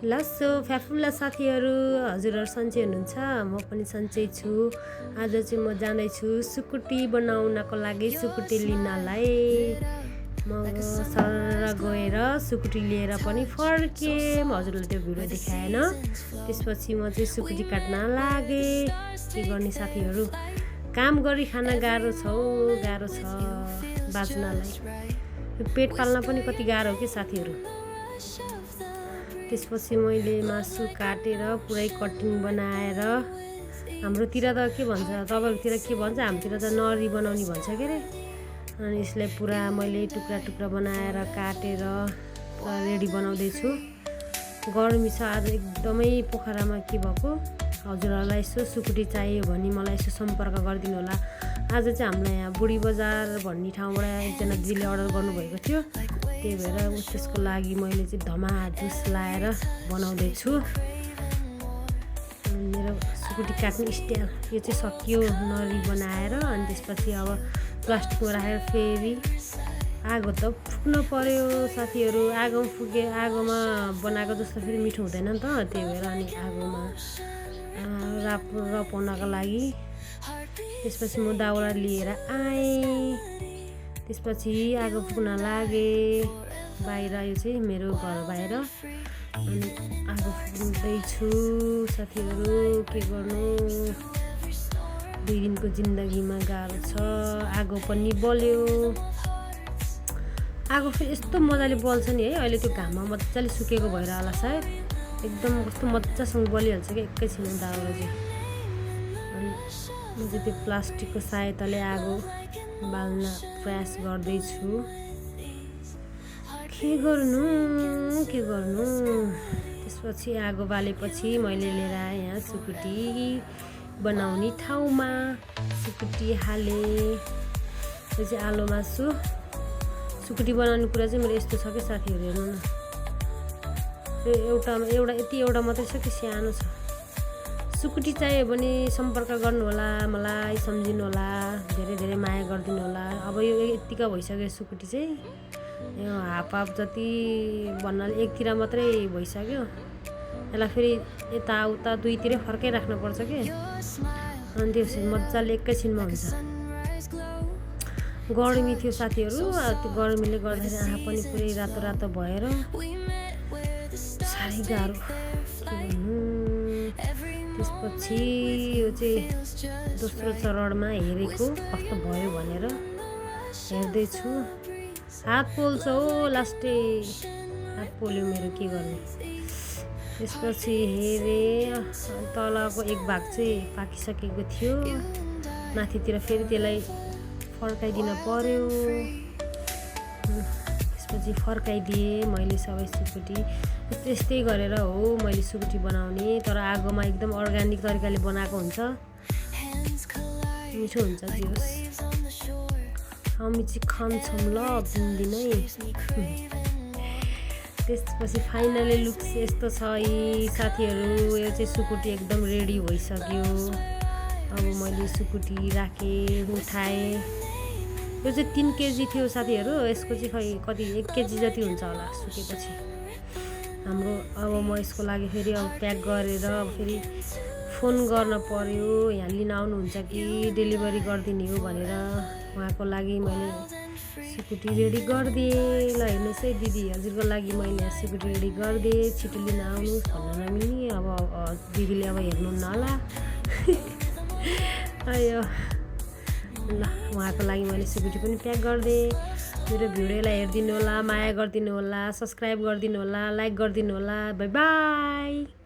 लासो फ्याफुल्ला साथीहरू, हजुरहरू सन्चै हुनुहुन्छ? म पनि सन्चै छु। आज चाहिँ म जाँदैछु सुकुटी बनाउनको लागि सुकुटी लिनलाई। म सर गएर सुकुटी लिएर पनि फर्केँ। हजुरहरूले त्यो भिडियो देखाएन। त्यसपछि म चाहिँ सुकुटी काट्न लागेँ। के गर्ने साथीहरू, काम गरी खान गाह्रो छ बाँच्नलाई। पेट पाल्न पनि कति गाह्रो हो कि साथीहरू। त्यसपछि मैले मासु काटेर पुरै कटिङ बनाएर, हाम्रोतिर त के भन्छ, तपाईँहरूतिर के भन्छ, हाम्रोतिर त नरी बनाउने भन्छ के अरे। अनि यसलाई पुरा मैले टुक्रा टुक्रा बनाएर काटेर पुरा रेडी बनाउँदैछु। गर्मी छ आज एकदमै। पोखरामा के भएको, हजुरहरूलाई यसो सुकुटी चाहियो भने मलाई यसो सम्पर्क गरिदिनु होला। आज चाहिँ हामीलाई यहाँ बुढी बजार भन्ने ठाउँबाट एकजना दिदीले अर्डर गर्नुभएको थियो। त्यही भएर त्यसको लागि मैले चाहिँ धमाधुस लाएर बनाउँदैछु। मेरो सुकुटी काट्ने स्टाइल यो चाहिँ सकियो, नरी बनाएर। अनि त्यसपछि अब प्लास्टिकमा राखेर फेरि आगो त फुक्न पर्यो साथीहरू। आगोमा बनाएको जस्तो फेरि मिठो हुँदैन नि त। त्यही भएर अनि आगोमा रपाउनको लागि त्यसपछि म दाउरा लिएर आएँ। त्यसपछि आगो फुक्न लागेँ बाहिर। यो चाहिँ मेरो घर बाहिर। अनि आगो फुक्दैछु साथीहरू। के गर्नु, 2 दिनको जिन्दगीमा गाह्रो छ। आगो पनि बल्यो। आगो फेरि यस्तो मजाले बल्छ नि है। अहिले त्यो घाममा मजाले सुकेको भएर होला सायद। एकदम कस्तो मजासँग बलिहाल्छ क्या एकैछिनमा दाउरा चाहिँ। अनि म चाहिँ त्यो प्लास्टिकको सहायताले आगो बाल्न प्रयास गर्दैछु। के गर्नु। त्यसपछि आगो बालेपछि मैले लिएर आएँ यहाँ सुकुटी बनाउने ठाउँमा। सुकुटी हालेँ। यो चाहिँ आलो मासु। सुकुटी बनाउने कुरा चाहिँ मेरो यस्तो छ कि साथीहरू, हेर्नु न। एउटा मात्रै छ कि सानो छ। सुकुटी चाहियो भने सम्पर्क गर्नु होला, मलाई सम्झिनु होला, धेरै धेरै माया गरिदिनु होला। अब यो यतिका भइसक्यो सुकुटी चाहिँ, यो हाफ जति भन्नाले एकतिर मात्रै भइसक्यो। यसलाई फेरि यताउता दुईतिरै फर्कै राख्नुपर्छ कि। अनि त्यो मजाले एकैछिनमा हुन्छ। गर्मी थियो साथीहरू। त्यो गर्मीले गर्दाखेरि आँखा पनि पुरै रातो रातो भएर साह्रै गाह्रो। के भन्नु। त्यसपछि यो चाहिँ दोस्रो चरणमा हेरेको कस्तो भयो भनेर हेर्दैछु। हात पोल्छ हो, लास्टै हात पोल्यो मेरो। के गर्ने। त्यसपछि हेरेँ, तलको एक भाग चाहिँ पाकिसकेको थियो। माथितिर फेरि त्यसलाई फर्काइदिन पर्यो। त्यसपछि फर्काइदिएँ मैले सबै सुकुटी। त्यस्तै गरेर हो मैले सुकुटी बनाउने। तर आगोमा एकदम अर्ग्यानिक तरिकाले बनाएको हुन्छ, मिठो हुन्छ। जे होस्, हामी चाहिँ खान्छौँ ल दिनदिनै। त्यसपछि फाइनली लुक्स यस्तो छ साथीहरू। यो चाहिँ सुकुटी एकदम रेडी भइसक्यो। अब मैले सुकुटी राखेँ, उठाएँ। यो चाहिँ 3 केजी थियो साथीहरू। यसको चाहिँ खै कति 1 केजी जति हुन्छ होला सुकेपछि हाम्रो। अब म यसको लागि फेरि अब प्याक गरेर फेरि फोन गर्न पर्यो, यहाँ लिन आउनुहुन्छ कि डेलिभरी गरिदिने हो भनेर। उहाँको लागि मैले सुकुटी रेडी गरिदिएँ। ल हेर्नुहोस् है दिदी, हजुरको लागि मैले सुकुटी रेडी गरिदिएँ। छिटो लिन आउनुहोस् भन्न नमिल्ने। अब दिदीले अब हेर्नुहुन्न होला। अयो ल, उहाँको लागि मैले सुकुटी पनि प्याक गरिदिएँ। मेरो भिडियोलाई हेरिदिनु होला, माया गरिदिनु होला, सब्सक्राइब गरिदिनु होला, लाइक गरिदिनु होला। By by.